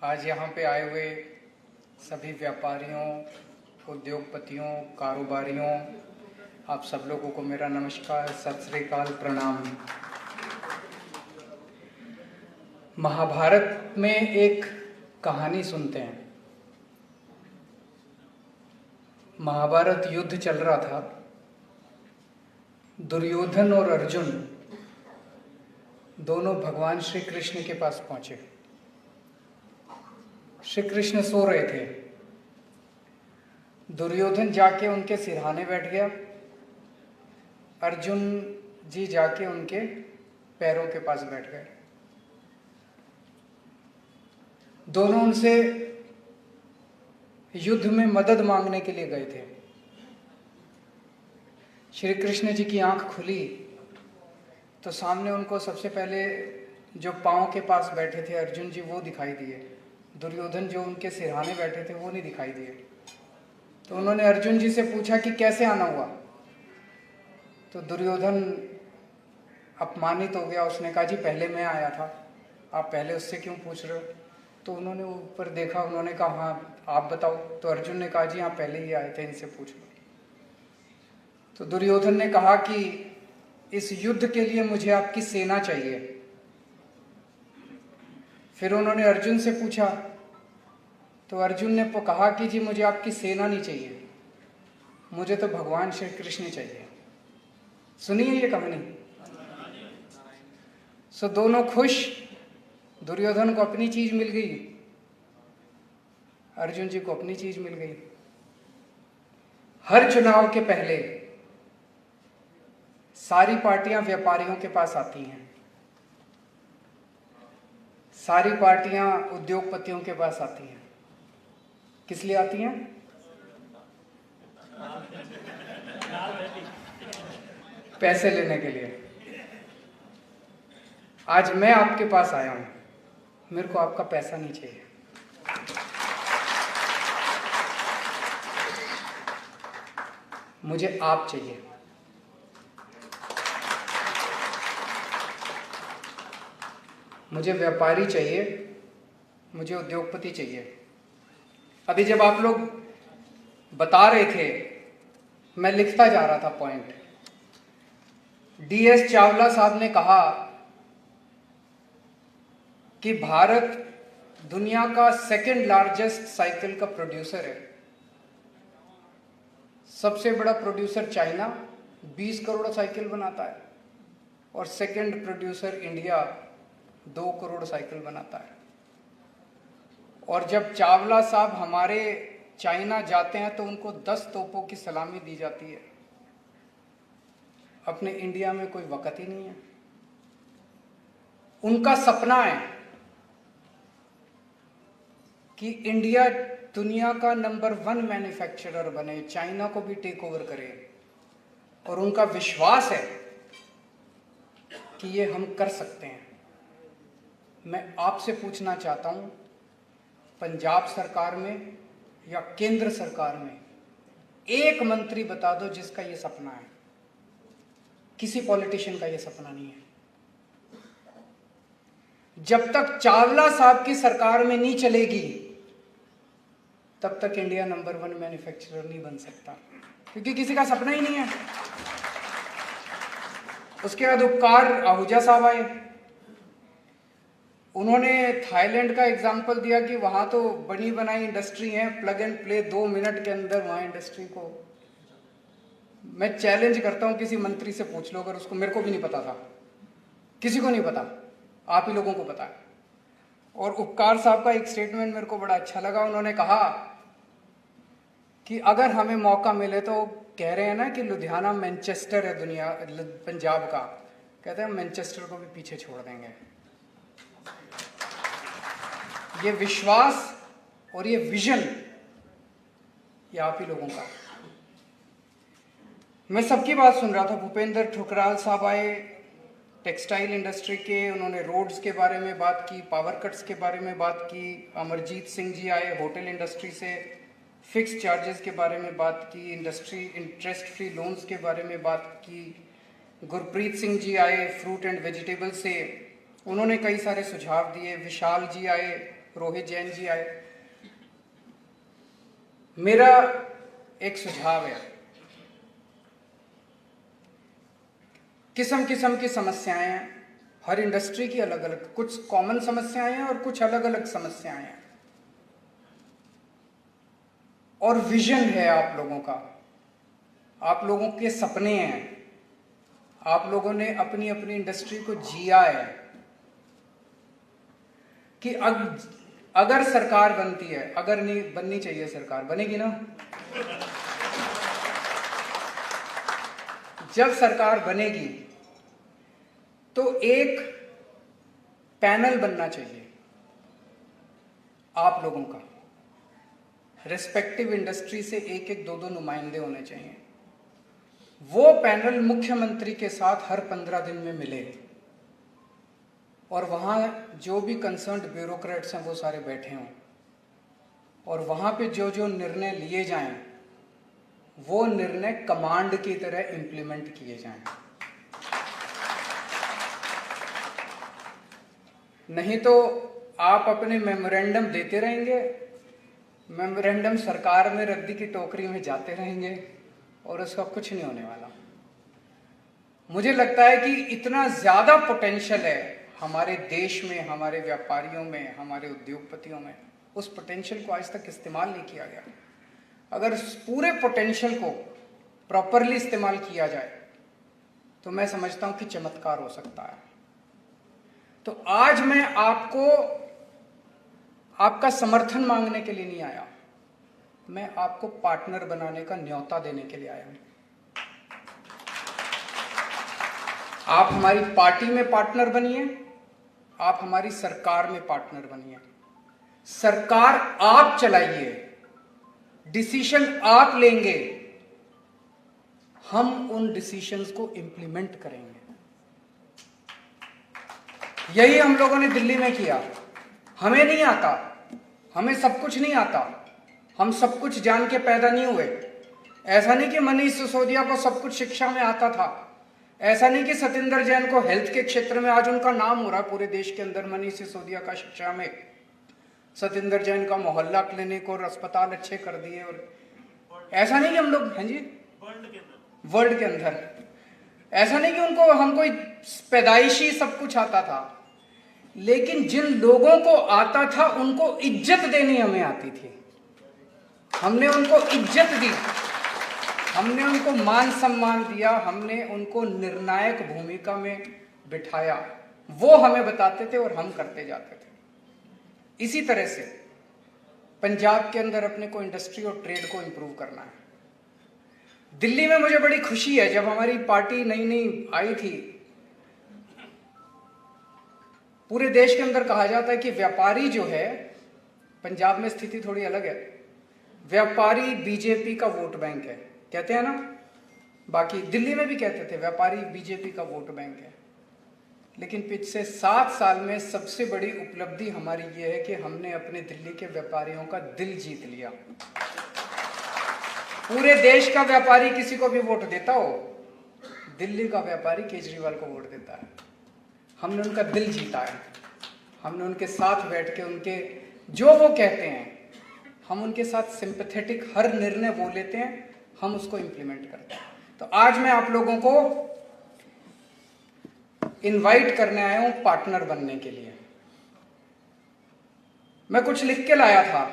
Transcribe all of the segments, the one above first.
आज यहाँ पे आए हुए सभी व्यापारियों, उद्योगपतियों, कारोबारियों, आप सब लोगों को मेरा नमस्कार, सत श्री अकाल, प्रणाम। महाभारत में एक कहानी सुनते हैं। महाभारत युद्ध चल रहा था। दुर्योधन और अर्जुन दोनों भगवान श्री कृष्ण के पास पहुंचे। श्री कृष्ण सो रहे थे। दुर्योधन जाके उनके सिरहाने बैठ गया। अर्जुन जी जाके उनके पैरों के पास बैठ गए। दोनों उनसे युद्ध में मदद मांगने के लिए गए थे। श्री कृष्ण जी की आंख खुली तो सामने उनको सबसे पहले जो पांव के पास बैठे थे अर्जुन जी वो दिखाई दिए। दुर्योधन जो उनके सिरहाने बैठे थे वो नहीं दिखाई दिए। तो उन्होंने अर्जुन जी से पूछा कि कैसे आना हुआ। तो दुर्योधन अपमानित हो गया। उसने कहा जी पहले मैं आया था, आप पहले उससे क्यों पूछ रहे हो। तो उन्होंने ऊपर देखा, उन्होंने कहा हाँ आप बताओ। तो अर्जुन ने कहा जी हाँ पहले ही आए थे, इनसे पूछ लो। तो दुर्योधन ने कहा कि इस युद्ध के लिए मुझे आपकी सेना चाहिए। फिर उन्होंने अर्जुन से पूछा तो अर्जुन ने कहा कि जी मुझे आपकी सेना नहीं चाहिए, मुझे तो भगवान श्री कृष्ण चाहिए। सुनिए ये कहानी। सो दोनों खुश। दुर्योधन को अपनी चीज मिल गई, अर्जुन जी को अपनी चीज मिल गई। हर चुनाव के पहले सारी पार्टियां व्यापारियों के पास आती हैं, सारी पार्टियां उद्योगपतियों के पास आती हैं। किस लिए आती हैं? पैसे लेने के लिए। आज मैं आपके पास आया हूं, मेरे को आपका पैसा नहीं चाहिए। मुझे आप चाहिए। मुझे व्यापारी चाहिए, मुझे उद्योगपति चाहिए। अभी जब आप लोग बता रहे थे मैं लिखता जा रहा था पॉइंट। DS चावला साहब ने कहा कि भारत दुनिया का सेकंड लार्जेस्ट साइकिल का प्रोड्यूसर है। सबसे बड़ा प्रोड्यूसर चाइना 20 करोड़ साइकिल बनाता है और second producer India 2 crore cycle बनाता है। और जब चावला साहब हमारे चाइना जाते हैं तो उनको 10 तोपों की सलामी दी जाती है। अपने इंडिया में कोई वक़्त ही नहीं है। उनका सपना है कि इंडिया दुनिया का नंबर 1 मैन्युफैक्चरर बने, चाइना को भी टेक ओवर करे। और उनका विश्वास है कि ये हम कर सकते हैं। मैं आपसे पूछना चाहता हूं, पंजाब सरकार में या केंद्र सरकार में एक मंत्री बता दो जिसका ये सपना है। किसी पॉलिटिशियन का ये सपना नहीं है। जब तक चावला साहब की सरकार में नहीं चलेगी तब तक इंडिया नंबर 1 मैन्युफैक्चरर नहीं बन सकता, क्योंकि किसी का सपना ही नहीं है। उसके बाद उपकार आहूजा साहब आए। उन्होंने थाईलैंड का एग्जाम्पल दिया कि वहां तो बनी बनाई इंडस्ट्री है, प्लग एंड प्ले 2 मिनट के अंदर वहां इंडस्ट्री को। मैं चैलेंज करता हूं, किसी मंत्री से पूछ लो अगर उसको। मेरे को भी नहीं पता था, किसी को नहीं पता, आप ही लोगों को पता है। और उपकार साहब का एक स्टेटमेंट मेरे को बड़ा अच्छा लगा। उन्होंने कहा कि अगर हमें मौका मिले तो, कह रहे हैं ना कि लुधियाना मैनचेस्टर है दुनिया पंजाब का, कहते हैं मैनचेस्टर को भी पीछे छोड़ देंगे। ये विश्वास और ये विजन ये आप ही लोगों का। मैं सबकी बात सुन रहा था। भूपेंद्र ठुकराल साहब आए टेक्सटाइल इंडस्ट्री के, उन्होंने रोड्स के बारे में बात की, पावर कट्स के बारे में बात की। अमरजीत सिंह जी आए होटल इंडस्ट्री से, फिक्स चार्जेस के बारे में बात की, इंडस्ट्री इंटरेस्ट फ्री लोन्स के बारे में बात की। गुरप्रीत सिंह जी आए फ्रूट एंड वेजिटेबल से, उन्होंने कई सारे सुझाव दिए। विशाल जी आए रोहित जैन जी आए। मेरा एक सुझाव है, किस्म किस्म की समस्याएं हैं, हर इंडस्ट्री की अलग अलग, कुछ कॉमन समस्याएं हैं और कुछ अलग अलग समस्याएं हैं, और विजन है आप लोगों का, आप लोगों के सपने हैं, आप लोगों ने अपनी अपनी इंडस्ट्री को जिया है कि अगर सरकार बनती है, अगर नहीं बननी चाहिए, सरकार बनेगी ना, जब सरकार बनेगी तो एक पैनल बनना चाहिए आप लोगों का, रिस्पेक्टिव इंडस्ट्री से एक एक दो दो नुमाइंदे होने चाहिए। वो पैनल मुख्यमंत्री के साथ हर 15 दिन में मिले और वहाँ जो भी कंसर्न्ड ब्यूरोक्रेट्स हैं वो सारे बैठे हों, और वहाँ पे जो जो निर्णय लिए जाएं वो निर्णय कमांड की तरह इंप्लीमेंट किए जाएं। नहीं तो आप अपने मेमोरेंडम देते रहेंगे, मेमोरेंडम सरकार में रद्दी की टोकरी में जाते रहेंगे और उसका कुछ नहीं होने वाला। मुझे लगता है कि इतना ज्यादा पोटेंशियल है हमारे देश में, हमारे व्यापारियों में, हमारे उद्योगपतियों में, उस पोटेंशियल को आज तक इस्तेमाल नहीं किया गया। अगर उस पूरे पोटेंशियल को प्रॉपरली इस्तेमाल किया जाए तो मैं समझता हूं कि चमत्कार हो सकता है। तो आज मैं आपका समर्थन मांगने के लिए नहीं आया, मैं आपको पार्टनर बनाने का न्योता देने के लिए आया हूं। आप हमारी पार्टी में पार्टनर बनिए, आप हमारी सरकार में पार्टनर बनिए। सरकार आप चलाइए, डिसीजन आप लेंगे, हम उन डिसीजंस को इंप्लीमेंट करेंगे। यही हम लोगों ने दिल्ली में किया। हमें नहीं आता, हमें सब कुछ नहीं आता, हम सब कुछ जान के पैदा नहीं हुए। ऐसा नहीं कि मनीष सिसोदिया को सब कुछ शिक्षा में आता था, ऐसा नहीं कि सतिंदर जैन को हेल्थ के क्षेत्र में आज उनका नाम हो रहा है पूरे देश के अंदर, मनीष सिसोदिया का शिक्षा में, सतिंदर जैन का मोहल्ला क्लिनिक और अस्पताल अच्छे कर दिए। और ऐसा नहीं कि हम लोग, हैं जी, वर्ल्ड के अंदर, ऐसा नहीं कि हमको पैदाइशी सब कुछ आता था, लेकिन जिन लोगों को आता था उनको इज्जत देनी हमें आती थी। हमने उनको इज्जत दी, हमने उनको मान सम्मान दिया, हमने उनको निर्णायक भूमिका में बिठाया। वो हमें बताते थे और हम करते जाते थे। इसी तरह से पंजाब के अंदर अपने को इंडस्ट्री और ट्रेड को इंप्रूव करना है। दिल्ली में मुझे बड़ी खुशी है, जब हमारी पार्टी नई नई आई थी, पूरे देश के अंदर कहा जाता है कि व्यापारी जो है, पंजाब में स्थिति थोड़ी अलग है, व्यापारी बीजेपी का वोट बैंक है, कहते हैं ना, बाकी दिल्ली में भी कहते थे व्यापारी बीजेपी का वोट बैंक है। लेकिन पिछले 7 साल में सबसे बड़ी उपलब्धि हमारी ये है कि हमने अपने दिल्ली के व्यापारियों का दिल जीत लिया। पूरे देश का व्यापारी किसी को भी वोट देता हो, दिल्ली का व्यापारी केजरीवाल को वोट देता है। हमने उनका दिल जीता है, हमने उनके साथ बैठ के उनके जो वो कहते हैं, हम उनके साथ सिंपैथेटिक, हर निर्णय वो लेते हैं, हम उसको इंप्लीमेंट करते हैं। तो आज मैं आप लोगों को इनवाइट करने आया हूं पार्टनर बनने के लिए। मैं कुछ लिख के लाया था,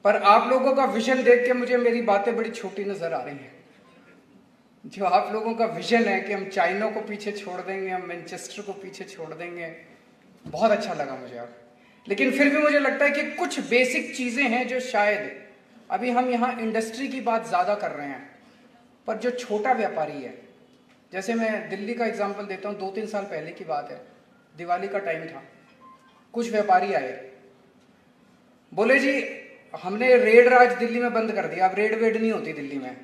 पर आप लोगों का विजन देख के मुझे मेरी बातें बड़ी छोटी नजर आ रही हैं। जो आप लोगों का विजन है कि हम चाइना को पीछे छोड़ देंगे, हम मैनचेस्टर को पीछे छोड़ देंगे, बहुत अच्छा लगा मुझे अब। लेकिन फिर भी मुझे लगता है कि कुछ बेसिक चीजें हैं जो शायद अभी हम यहाँ इंडस्ट्री की बात ज्यादा कर रहे हैं, पर जो छोटा व्यापारी है, जैसे मैं दिल्ली का एग्जांपल देता हूँ, 2-3 साल पहले की बात है, दिवाली का टाइम था, कुछ व्यापारी आए, बोले जी हमने रेड राज दिल्ली में बंद कर दिया, अब रेड वेड नहीं होती दिल्ली में।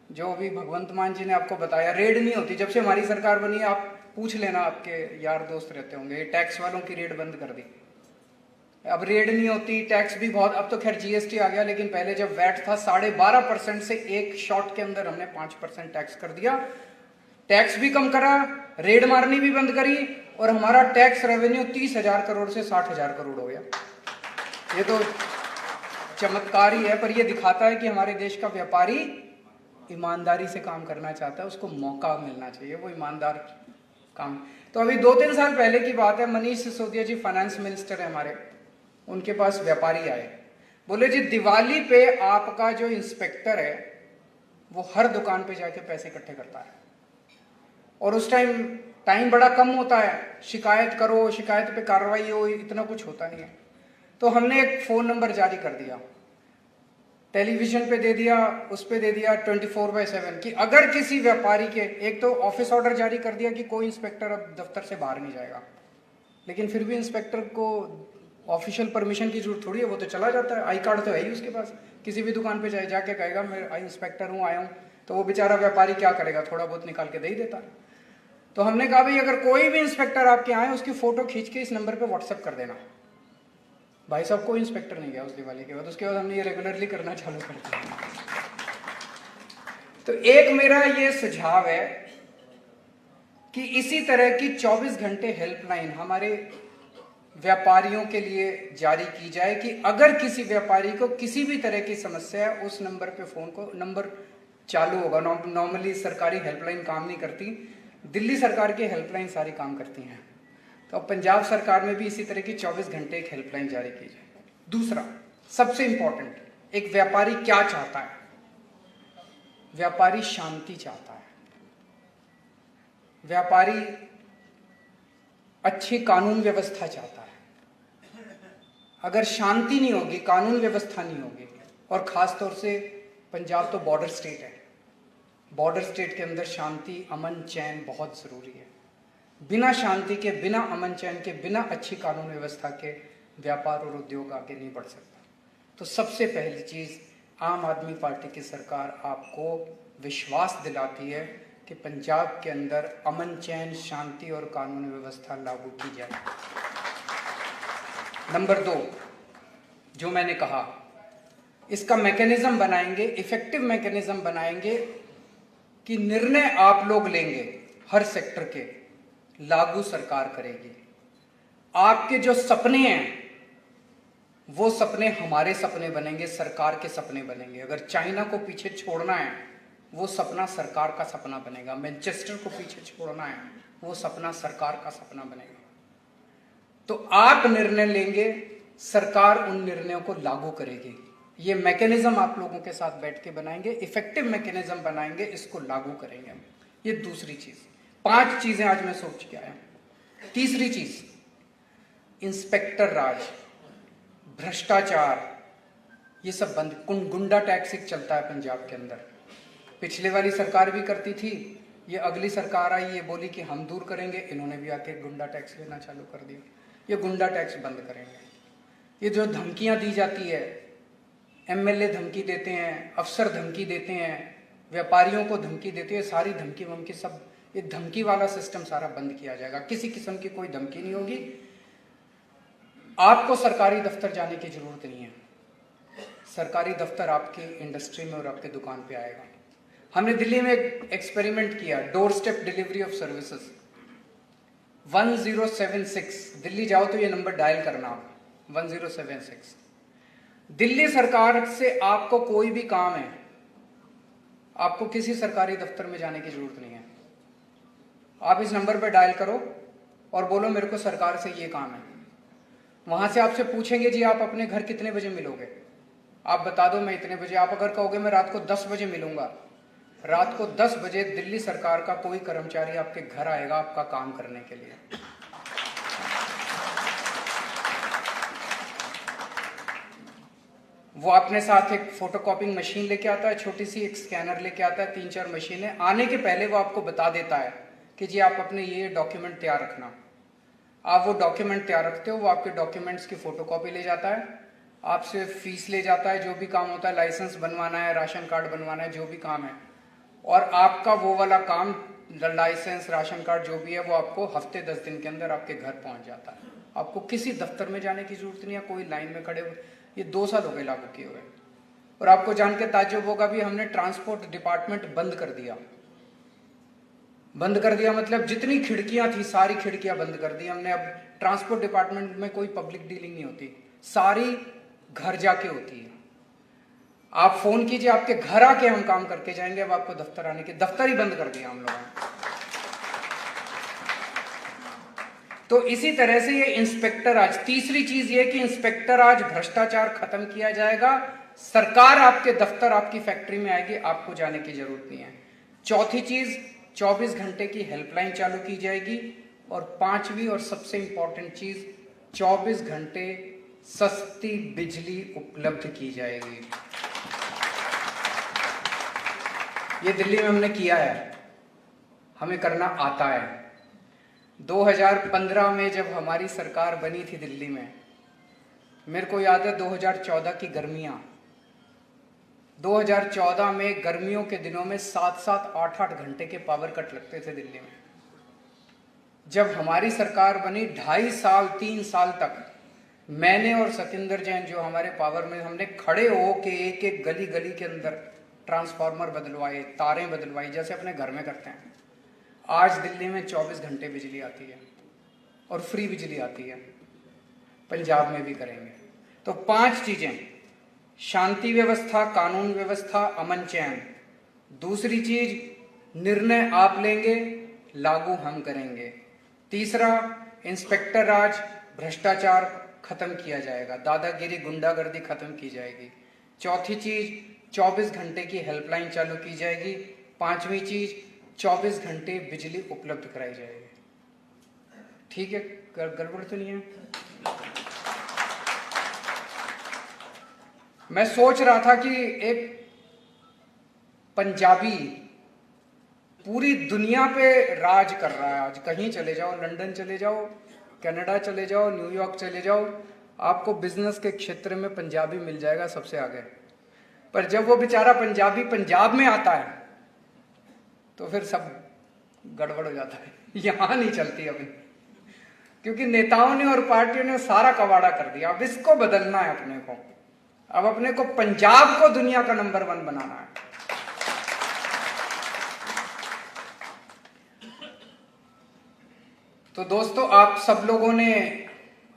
जो अभी भगवंत मान जी ने आपको बताया, रेड नहीं होती, जब से हमारी सरकार बनी है, आप पूछ लेना, आपके यार दोस्त रहते होंगे, टैक्स वालों की रेड बंद कर दी, अब रेड नहीं होती, टैक्स भी बहुत, अब तो खैर जीएसटी आ गया, लेकिन पहले जब वैट था 12.5% से एक शॉट के अंदर हमने 5% टैक्स कर दिया, टैक्स भी कम करा, रेड मारनी भी बंद करी, और हमारा टैक्स रेवेन्यू 30,000 करोड़ से 60,000 करोड़ हो गया। ये तो चमत्कार ही है, पर ये दिखाता है कि हमारे देश का व्यापारी ईमानदारी से काम करना चाहता है, उसको मौका मिलना चाहिए, वो ईमानदार काम। तो अभी 2-3 साल पहले की बात है, मनीष सिसोदिया जी फाइनेंस मिनिस्टर है हमारे, उनके पास व्यापारी आए, बोले जी दिवाली पे आपका जो इंस्पेक्टर है वो हर दुकान पे जाके पैसे इकट्ठे करता है, और उस टाइम बड़ा कम होता है, शिकायत करो, शिकायत पे कार्रवाई हो, इतना कुछ होता नहीं है। तो हमने एक फ़ोन नंबर जारी कर दिया, टेलीविज़न पे दे दिया, उस पे दे दिया 24/7 कि अगर किसी व्यापारी के, एक तो ऑफिस ऑर्डर जारी कर दिया कि कोई इंस्पेक्टर अब दफ्तर से बाहर नहीं जाएगा, लेकिन फिर भी इंस्पेक्टर को ऑफिशियल परमिशन की जरूरत थोड़ी है, वो तो चला जाता है, आई कार्ड तो है ही उसके पास, किसी भी दुकान पे जाके कहेगा मैं इंस्पेक्टर हूँ, आया हूँ, तो वो बेचारा व्यापारी क्या करेगा, थोड़ा बहुत निकाल के दे ही देता है। तो हमने कहा भाई अगर कोई भी इंस्पेक्टर आपके आए उसकी फ़ोटो खींच के इस नंबर पे व्हाट्सअप कर देना। भाई साहब कोई इंस्पेक्टर नहीं गया उस दिवाली के बाद, उसके बाद हमने ये रेगुलरली करना चालू कर दिया। तो एक मेरा ये सुझाव है कि इसी तरह की 24 घंटे हेल्पलाइन हमारे व्यापारियों के लिए जारी की जाए कि अगर किसी व्यापारी को किसी भी तरह की समस्या है, उस नंबर पे फ़ोन को, नंबर चालू होगा। नॉर्मली सरकारी हेल्पलाइन काम नहीं करती, दिल्ली सरकार की हेल्पलाइन सारी काम करती हैं, तो पंजाब सरकार में भी इसी तरह की 24 घंटे एक हेल्पलाइन जारी की जाए। दूसरा सबसे इंपॉर्टेंट, एक व्यापारी क्या चाहता है? व्यापारी शांति चाहता है, व्यापारी अच्छी कानून व्यवस्था चाहता है। अगर शांति नहीं होगी, कानून व्यवस्था नहीं होगी, और ख़ास तौर से पंजाब तो बॉर्डर स्टेट है, बॉर्डर स्टेट के अंदर शांति, अमन, चैन बहुत ज़रूरी है। बिना शांति के, बिना अमन चैन के, बिना अच्छी कानून व्यवस्था के व्यापार और उद्योग आगे नहीं बढ़ सकता। तो सबसे पहली चीज़, आम आदमी पार्टी की सरकार आपको विश्वास दिलाती है कि पंजाब के अंदर अमन चैन, शांति और कानून व्यवस्था लागू की जाए। नंबर 2, जो मैंने कहा, इसका मैकेनिज्म बनाएंगे, इफेक्टिव मैकेनिज्म बनाएंगे कि निर्णय आप लोग लेंगे हर सेक्टर के, लागू सरकार करेगी। आपके जो सपने हैं वो सपने हमारे सपने बनेंगे, सरकार के सपने बनेंगे। अगर चाइना को पीछे छोड़ना है, वो सपना सरकार का सपना बनेगा। मैनचेस्टर को पीछे छोड़ना है, वो सपना सरकार का सपना बनेगा। तो आप निर्णय लेंगे, सरकार उन निर्णयों को लागू करेगी। ये मैकेनिज्म आप लोगों के साथ बैठ के बनाएंगे, इफेक्टिव मैकेनिज्म बनाएंगे, इसको लागू करेंगे। ये दूसरी चीज। 5 चीजें आज मैं सोच के आया। तीसरी चीज, इंस्पेक्टर राज, भ्रष्टाचार, ये सब बंद। गुंडा टैक्स एक चलता है पंजाब के अंदर, पिछले वाली सरकार भी करती थी, ये अगली सरकार आई, ये बोली कि हम दूर करेंगे, इन्होंने भी आके गुंडा टैक्स लेना चालू कर दिया। ये गुंडा टैक्स बंद करेंगे। ये जो धमकियां दी जाती है, एमएलए धमकी देते हैं, अफसर धमकी देते हैं, व्यापारियों को धमकी देते हैं, सारी धमकी वमकी सब, ये धमकी वाला सिस्टम सारा बंद किया जाएगा। किसी किस्म की कोई धमकी नहीं होगी। आपको सरकारी दफ्तर जाने की जरूरत नहीं है, सरकारी दफ्तर आपके इंडस्ट्री में और आपके दुकान पे आएगा। हमने दिल्ली में एक एक्सपेरिमेंट किया, door step delivery of services. 1076, Delhi जाओ तो ये नंबर डायल करना आप, 1076। दिल्ली सरकार से आपको कोई भी काम है, आपको किसी सरकारी दफ्तर में जाने की जरूरत नहीं है। आप इस नंबर पर डायल करो और बोलो मेरे को सरकार से ये काम है। वहां से आपसे पूछेंगे जी आप अपने घर कितने बजे मिलोगे, आप बता दो मैं इतने बजे। आप अगर कहोगे मैं रात को 10 बजे मिलूंगा, रात को 10 बजे दिल्ली सरकार का कोई कर्मचारी आपके घर आएगा आपका काम करने के लिए। वो अपने साथ एक फोटोकॉपिंग मशीन लेके आता है, छोटी सी एक स्कैनर लेके आता है, 3-4 मशीनें। आने के पहले वो आपको बता देता है कि जी आप अपने ये डॉक्यूमेंट तैयार रखना। आप वो डॉक्यूमेंट तैयार रखते हो, वो आपके डॉक्यूमेंट्स की फोटोकॉपी ले जाता है, आपसे फीस ले जाता है, जो भी काम होता है, लाइसेंस बनवाना है, राशन कार्ड बनवाना है, जो भी काम है, और आपका वो वाला काम, लाइसेंस, राशन कार्ड जो भी है, वो आपको हफ्ते 10 दिन के अंदर आपके घर पहुंच जाता है। आपको किसी दफ्तर में जाने की जरूरत नहीं है, कोई लाइन में खड़े हुए। ये 2 साल हो गए लागू किए हुए, और आपको जान के ताज्जुब होगा भी, हमने ट्रांसपोर्ट डिपार्टमेंट बंद कर दिया। बंद कर दिया मतलब जितनी खिड़कियां थी सारी खिड़कियां बंद कर दी हमने। अब ट्रांसपोर्ट डिपार्टमेंट में कोई पब्लिक डीलिंग नहीं होती, सारी घर जाके होती है। आप फोन कीजिए, आपके घर आके हम काम करके जाएंगे। अब आपको दफ्तर आने के, दफ्तर ही बंद कर दिया हम लोगों ने। तो इसी तरह से ये इंस्पेक्टर राज, तीसरी चीज ये कि इंस्पेक्टर राज, भ्रष्टाचार खत्म किया जाएगा। सरकार आपके दफ्तर, आपकी फैक्ट्री में आएगी, आपको जाने की जरूरत नहीं है। चौथी चीज, 24 घंटे की हेल्पलाइन चालू की जाएगी। और पांचवी और सबसे इंपॉर्टेंट चीज, 24 घंटे सस्ती बिजली उपलब्ध की जाएगी। ये दिल्ली में हमने किया है, हमें करना आता है। 2015 में जब हमारी सरकार बनी थी दिल्ली में, मेरे को याद है 2014 की गर्मियां, 2014 में गर्मियों के दिनों में 7-7, 8-8 घंटे के पावर कट लगते थे दिल्ली में। जब हमारी सरकार बनी 2.5 साल 3 साल तक मैंने और सतिंदर जैन जो हमारे पावर में, हमने खड़े हो के एक एक गली गली के अंदर ट्रांसफार्मर बदलवाए, तारें बदलवाई, जैसे अपने घर में करते हैं। आज दिल्ली में 24 घंटे बिजली आती है और फ्री बिजली आती है। पंजाब में भी करेंगे। तो 5 चीजें, शांति व्यवस्था, कानून व्यवस्था, अमन चैन। दूसरी चीज, निर्णय आप लेंगे, लागू हम करेंगे। तीसरा, इंस्पेक्टर राज, भ्रष्टाचार खत्म किया जाएगा, दादागिरी गुंडागर्दी खत्म की जाएगी। चौथी चीज, 24 घंटे की हेल्पलाइन चालू की जाएगी। पांचवी चीज, 24 घंटे बिजली उपलब्ध कराई जाएगी। ठीक है, गड़बड़ तो नहीं है? मैं सोच रहा था कि एक पंजाबी पूरी दुनिया पे राज कर रहा है आज। कहीं चले जाओ, लंदन चले जाओ, कनाडा चले जाओ, न्यूयॉर्क चले जाओ, आपको बिजनेस के क्षेत्र में पंजाबी मिल जाएगा सबसे आगे। पर जब वो बेचारा पंजाबी पंजाब में आता है तो फिर सब गड़बड़ हो जाता है। यहां नहीं चलती अभी, क्योंकि नेताओं ने और पार्टियों ने सारा कबाड़ा कर दिया। अब इसको बदलना है अपने को। अब अपने को पंजाब को दुनिया का नंबर 1 बनाना है। तो दोस्तों, आप सब लोगों ने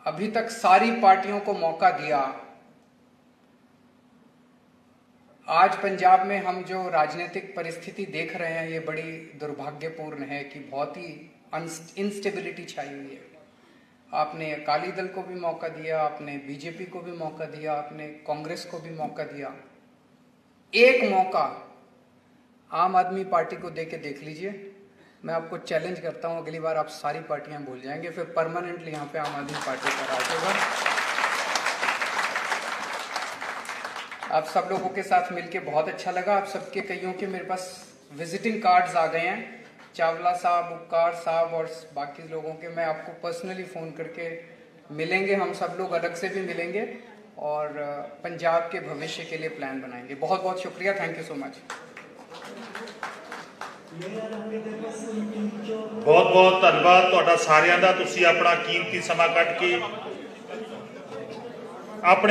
अभी तक सारी पार्टियों को मौका दिया। आज पंजाब में हम जो राजनीतिक परिस्थिति देख रहे हैं, ये बड़ी दुर्भाग्यपूर्ण है कि बहुत ही इंस्टेबिलिटी छाई हुई है। आपने अकाली दल को भी मौका दिया, आपने बीजेपी को भी मौका दिया, आपने कांग्रेस को भी मौका दिया। एक मौका आम आदमी पार्टी को दे के देख लीजिए। मैं आपको चैलेंज करता हूं, अगली बार आप सारी पार्टियां भूल जाएंगे, फिर परमानेंटली यहाँ पे आम आदमी पार्टी का राज होगा। आप सब लोगों के साथ मिलके बहुत अच्छा लगा। आप सबके कईयों के मेरे पास विजिटिंग कार्ड्स आ गए हैं, चावला साहब, उपकार साहब और बाकी लोगों के। मैं आपको पर्सनली फ़ोन करके मिलेंगे, हम सब लोग अलग से भी मिलेंगे और पंजाब के भविष्य के लिए प्लान बनाएंगे। बहुत बहुत शुक्रिया, थैंक यू सो मच। बहुत बहुत धन्यवाद तुहाडा सारिਆਂ ਦਾ। ਤੁਸੀਂ ਆਪਣਾ कीमती समा ਕੱਢ के अपने